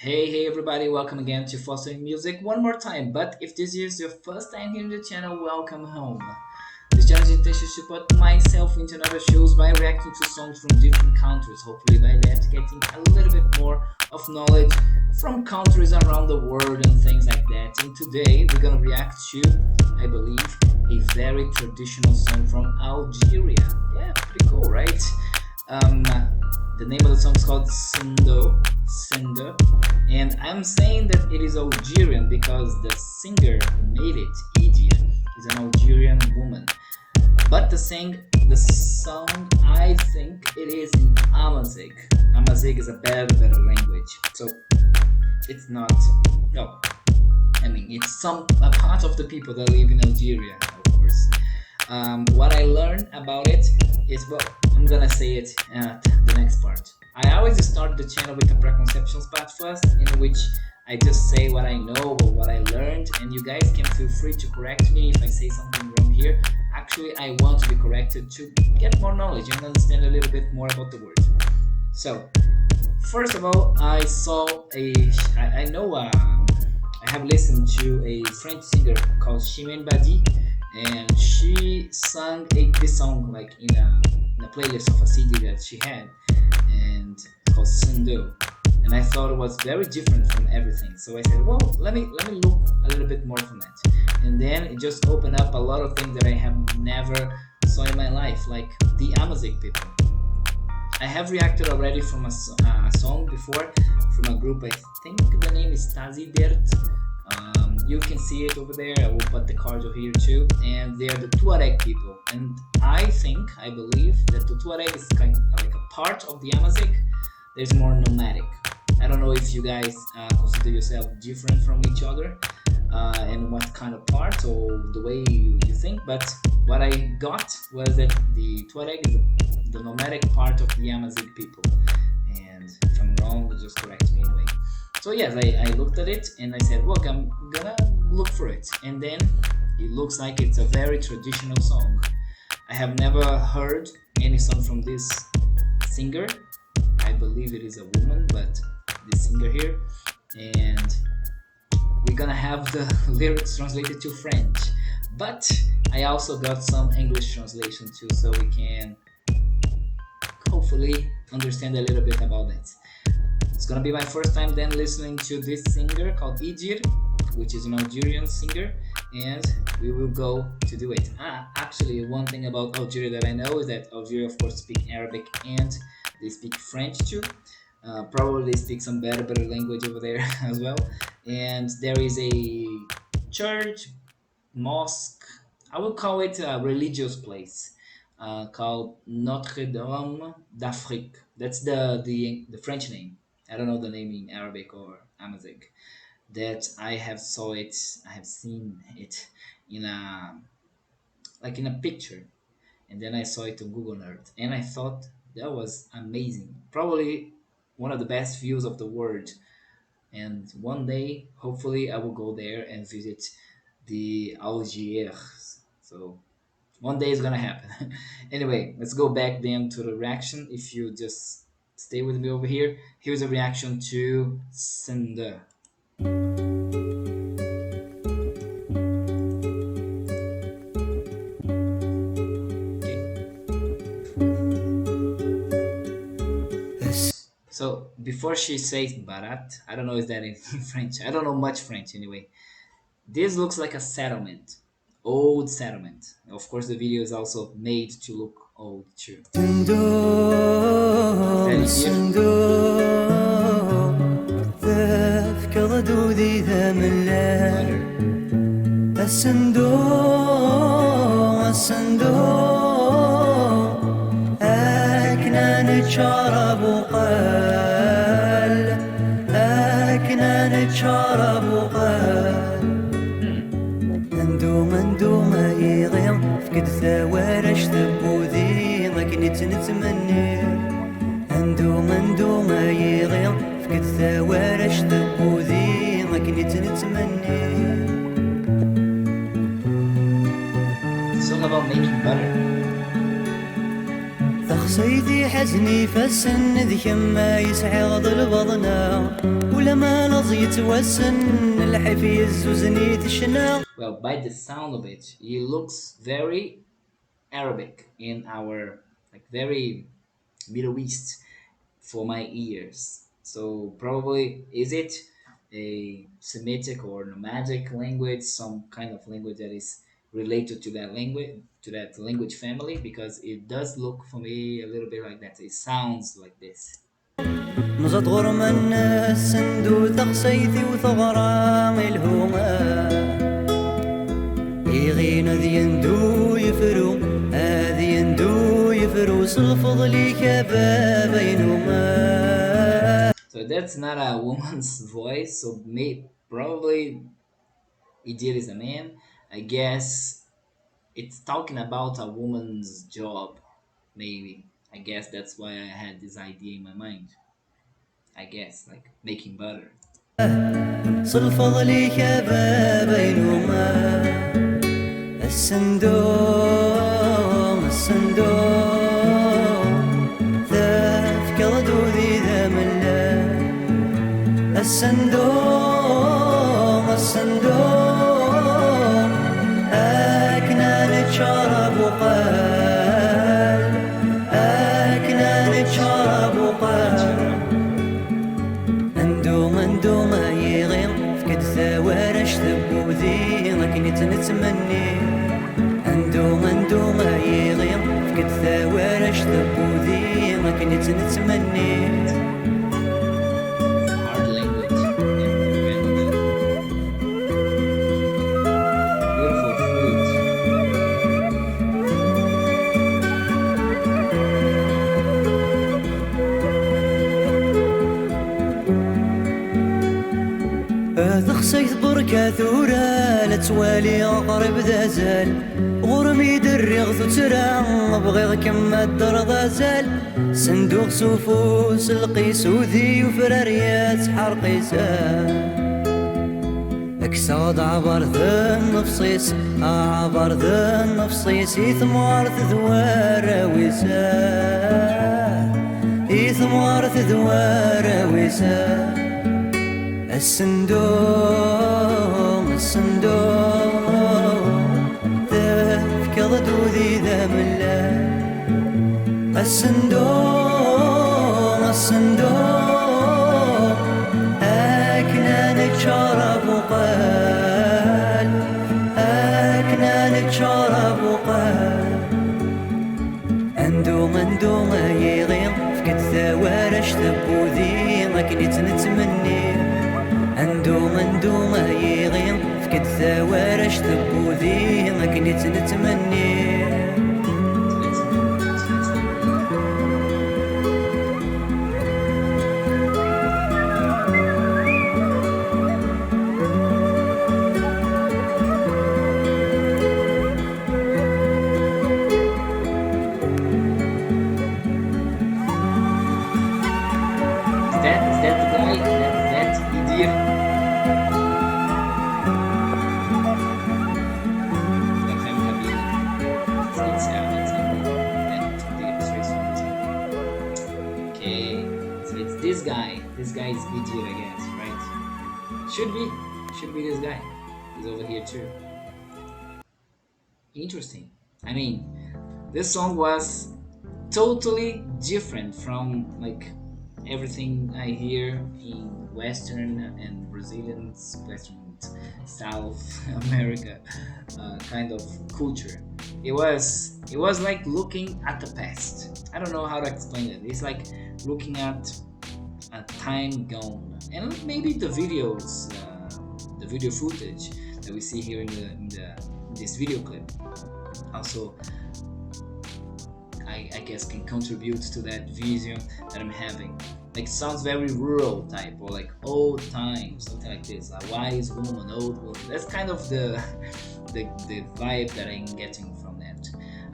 Hey everybody, welcome again to Fostering Music one more time. But if this is your first time here in the channel, welcome home. This channel is intended to support myself into other shows by reacting to songs from different countries. Hopefully by that getting a little bit more of knowledge from countries around the world and things like that. And today we're gonna react to, I believe, a very traditional song from Algeria. Yeah, pretty cool, right? Um, the name of the song is called Ssendu, and I'm saying that it is Algerian because the singer who made it, ENG, is an Algerian woman. But the song, I think it is in Amazigh. Amazigh is a better language, so it's not. No, I mean it's a part of the people that live in Algeria, of course. What I learned about it is, well, I'm gonna say it at the next part. I always start the channel with the preconceptions part first, in which I just say what I know or what I learned, and you guys can feel free to correct me if I say something wrong here. Actually, I want to be corrected to get more knowledge and understand a little bit more about the word. So, first of all, I have listened to a French singer called Chimène Badi, and she sang this song like in a playlist of a CD that she had, and it's called Ssendu. And I thought it was very different from everything. So I said, well, let me look a little bit more from that. And then it just opened up a lot of things that I have never saw in my life, like the Amazigh people. I have reacted already from a song before from a group. I think the name is IDIR. You can see it over there. I will put the card over here too. And they are the Tuareg people. And I believe that the Tuareg is kind of like a part of the Amazigh. There's more nomadic. I don't know if you guys consider yourself different from each other and what kind of part or the way you think. But what I got was that the Tuareg is the nomadic part of the Amazigh people. And if I'm wrong, just correct me anyway. So yes, I looked at it and I said, look, I'm gonna look for it. And then it looks like it's a very traditional song. I have never heard any song from this singer. I believe it is a woman, but this singer here. And we're gonna have the lyrics translated to French. But I also got some English translation too, so we can hopefully understand a little bit about that. It's gonna be my first time then listening to this singer called IDIR, which is an Algerian singer, and we will go to do it. Actually, one thing about Algeria that I know is that Algeria, of course, speak Arabic and they speak French too. Probably they speak some better language over there as well. And there is a church, mosque, I will call it a religious place called Notre Dame d'Afrique. That's the French name. I don't know the name in Arabic or Amazigh. That I have seen it in in a picture, and then I saw it on Google Earth, and I thought that was amazing. Probably one of the best views of the world. And one day, hopefully, I will go there and visit the Algiers. So one day it's gonna happen. Anyway, let's go back then to the reaction. If you just stay with me over here, here's a reaction to Ssendu. So before she says Barat, I don't know is that in French. I don't know much French anyway. This looks like a settlement, old settlement. Of course, the video is also made to look old too. نتشارب وقال أكنا نتشارب وقال مندوم يغير فقد ثوارش ثبوذي لكن نتمني مندوم يغير فقد ثوارش ثبوذي لكن نتمني. Song about making butter. صيدي حزني فالسن ذي ما يسعى ظل بضنا ولما لظ يتوسن الحفي الزوزني تشنا. Well, by the sound of it, it looks very Arabic in our like very Middle East for my ears. So probably is it a Semitic or nomadic language, some kind of language that is related to that language family, because it does look for me a little bit like that. It sounds like this. نزط غرمن السندو تقسيتي وثغرام الهوما يغين ذي يندو يفرو هذي يندو يفرو الفضل كباب بينهما. So that's not a woman's voice. So maybe probably Idir is a man. I guess it's talking about a woman's job. Maybe I guess that's why I had this idea in my mind. I guess like making butter. الفضل كباب بينهما. الصندوق تفكر دودي ذا ملا. الصندوق أكنا نتشرب وقال أكنا نتشرب وقال. اندو ما يغير فكد ثوارش ثبوذي لكن نتمني. اندو ما يغير فكد ثوارش ثبوذي لكن نتمني. Hard language. Beautiful fruit. تخسيت بركة ثورة لا توالي أقرب ذا زال. غرمي دري غثو ترى بغير كما الدر ذا زال. صندوق سفوس القيس وذي وفراريات حرقيسان. اكساد عبر ذا النفصيس عبر ذا النفصيس يثمار ثوار ويسان. يثمار ثوار ويسان. الصندوق تفكر دودي ذا ملا. الصندوق أكنا نتشرب وقال أكنا نتشرب وقال. اندو ما يغير فكد ثوارش ثبوذي لكن نتمني. اندو ما يغير فكد ثوارش ثبوذي لكن نتمني. Is that the guy? That Idir? Okay, so it's this guy. This guy is Idir, I guess, right? Should be this guy. He's over here too. Interesting. I mean, this song was totally different from like everything I hear in Western and Western South America kind of culture. It was like looking at the past. I don't know how to explain it. It's like looking at a time gone, and maybe the videos, the video footage that we see here in this video clip, also I guess can contribute to that vision that I'm having. Like sounds very rural type or like old time, something like this. A wise woman, old woman. That's kind of the vibe that I'm getting from that.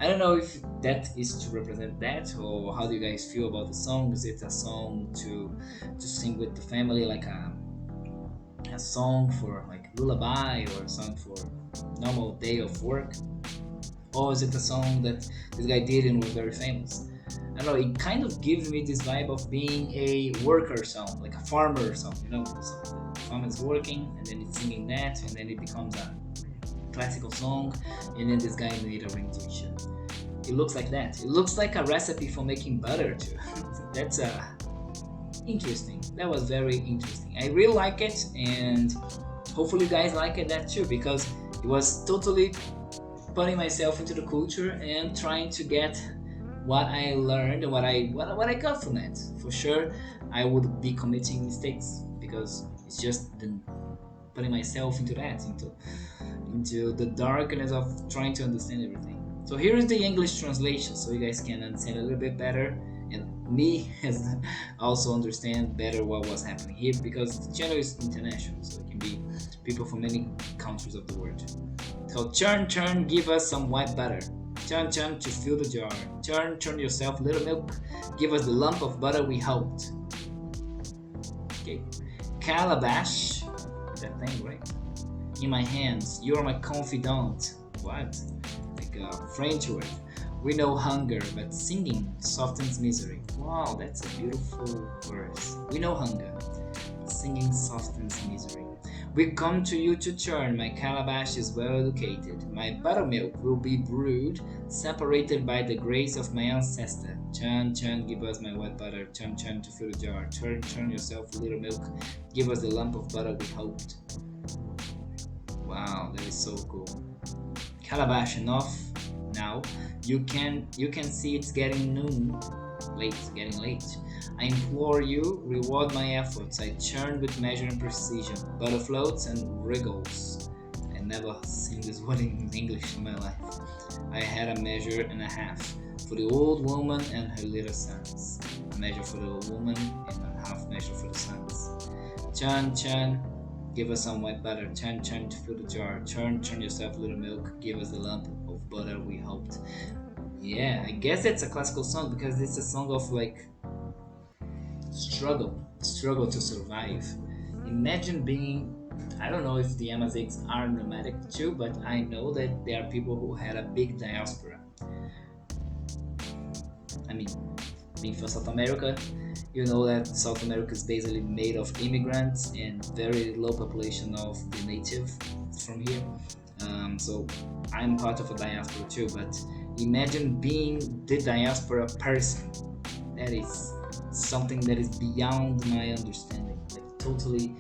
I don't know if that is to represent that, or how do you guys feel about the song? Is it a song to sing with the family, like a song for like lullaby, or a song for normal day of work? Or is it a song that this guy did and was very famous? I don't know, it kind of gives me this vibe of being a worker song, like a farmer song, you know. So the farmer is working and then it's singing that, and then it becomes a classical song, and then this guy made a rendition. It looks like that. It looks like a recipe for making butter too. That's interesting. That was very interesting. I really like it, and hopefully you guys like it that too, because it was totally putting myself into the culture and trying to get what I learned and what I got from it. For sure, I would be committing mistakes because it's just putting myself into that, into the darkness of trying to understand everything. So here is the English translation, so you guys can understand a little bit better, and me as also understand better what was happening here, because the channel is international, so it can be people from many countries of the world. So churn, churn, give us some white butter. Churn, churn to fill the jar. Churn, churn yourself little milk. Give us the lump of butter we hoped. Okay. Calabash, that thing, right? In my hands, you're my confidant. What? Like a French word. We know hunger, but singing softens misery. Wow, that's a beautiful verse. We know hunger, but singing softens misery. We come to you to churn, my calabash is well educated. My buttermilk will be brewed, separated by the grace of my ancestor. Churn, churn, give us my white butter. Churn, churn to fill the jar. Churn, churn yourself a little milk. Give us the lump of butter we hoped. Wow, that is so cool. Calabash, enough now. You can see it's getting noon. Getting late. I implore you, reward my efforts. I churn with measure and precision. Butter floats and wriggles. I never seen this word in English in my life. I had a measure and a half for the old woman and her little sons. A measure for the old woman and a half measure for the sons. Churn, churn, give us some white butter. Churn, churn to fill the jar. Churn, churn yourself a little milk. Give us the lump of butter we hoped. Yeah, I guess it's a classical song because it's a song of like struggle to survive. Imagine being, I don't know if the Amazighs are nomadic too, but I know that there are people who had a big diaspora. I mean, being from South America, you know that South America is basically made of immigrants and very low population of the native from here. So I'm part of a diaspora too, but imagine being the diaspora person. That is something that is beyond my understanding, like totally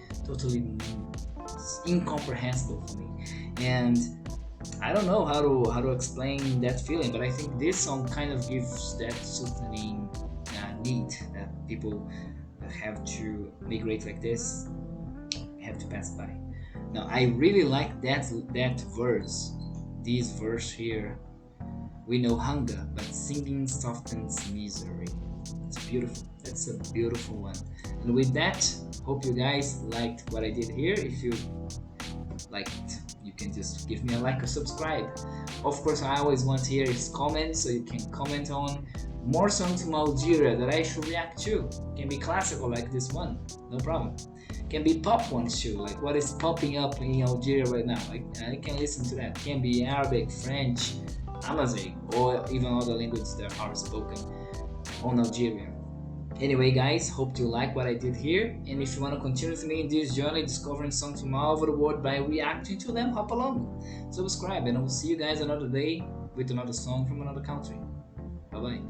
incomprehensible for me. And I don't know how to explain that feeling, but I think this song kind of gives that soothing need that people that have to migrate like this have to pass by. Now I really like that verse, this verse here. We know hunger, but singing softens misery. It's beautiful. That's a beautiful one. And with that, hope you guys liked what I did here. If you liked, you can just give me a like or subscribe. Of course, I always want here is comments, so you can comment on more songs from Algeria that I should react to. Can be classical like this one, no problem. Can be pop ones too, like what is popping up in Algeria right now. I can listen to that. Can be Arabic, French, Amazigh, or even other languages that are spoken on Algeria. Anyway guys, hope you like what I did here, and if you want to continue with me in this journey discovering songs from all over the world by reacting to them, hop along, subscribe, and I will see you guys another day with another song from another country. Bye bye.